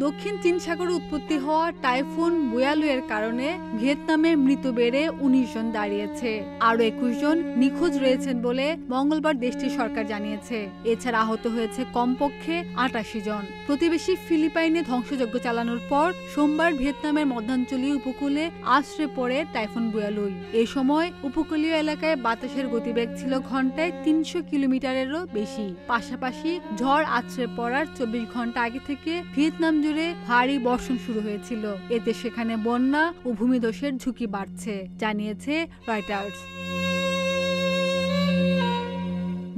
দক্ষিণ চীন সাগরে উৎপত্তি হওয়া টাইফুন বুয়ালুয়ের কারণে ভিয়েতনামে মৃত বেড়ে ১৯ জন দাঁড়িয়েছে। আরও ২১ জন নিখোঁজ রয়েছেন বলে মঙ্গলবার দেশটির সরকার জানিয়েছে। এছাড়া আহত হয়েছে কমপক্ষে ৮৮ জন। প্রতিবেশী ফিলিপাইনে ধ্বংসযজ্ঞ চালানোর পর সোমবার ভিয়েতনামের মধ্যাঞ্চলীয় উপকূলে আছড়ে পড়ে টাইফুন বুয়ালুই। এ সময় উপকূলীয় এলাকায় বাতাসের গতিবেগ ছিল ঘন্টায় ৩০০ কিলোমিটারেরও বেশি। পাশাপাশি ঝড় আছড়ে পড়ার ২৪ ঘন্টা আগে থেকে ভিয়েতনাম জুড়ে ভারী বর্ষণ শুরু হয়েছিল। এতে সেখানে বন্যা ও ভূমিধসের ঝুঁকি বাড়ছে, জানিয়েছে রয়টার্স।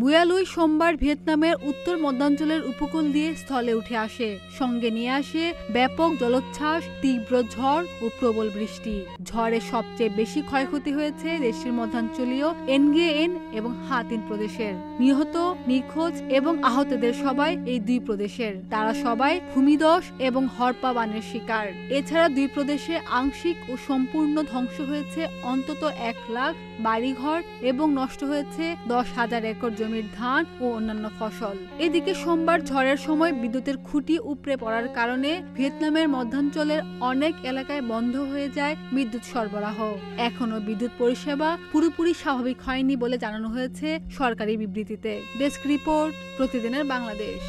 বুয়ালুই সোমবার ভিয়েতনামের উত্তর মধ্যাঞ্চলের উপকূল দিয়ে স্থলে উঠে আসে। সঙ্গে নিয়ে আসে ব্যাপক জলোচ্ছ্বাস, তীব্র ঝড় ও প্রবল বৃষ্টি। ঝড়ে সবচেয়ে বেশি ক্ষয়ক্ষতি হয়েছে দেশটির মধ্যাঞ্চলীয় এনগেএন এবং হাতিন প্রদেশের। নিহত, নিখোঁজ এবং আহতদের সবাই এই দুই প্রদেশের। তারা সবাই ভূমিধস এবং হরপা বানের শিকার। এছাড়া দুই প্রদেশে আংশিক ও সম্পূর্ণ ধ্বংস হয়েছে অন্তত ১ লাখ বাড়িঘর এবং নষ্ট হয়েছে ১০,০০০ একর জমির ধান ও অন্যান্য ফসল। এদিকে সোমবার ঝড়ের সময় বিদ্যুতের খুঁটি উপড়ে পড়ার কারণে ভিয়েতনামের মধ্যাঞ্চলের অনেক এলাকায় বন্ধ হয়ে যায় বিদ্যুৎ সরবরাহ। এখনো বিদ্যুৎ পরিষেবা পুরোপুরি স্বাভাবিক হয়নি বলে জানানো হয়েছে সরকারি বিবৃতিতে। ডেস্ক রিপোর্ট, প্রতিদিনের বাংলাদেশ।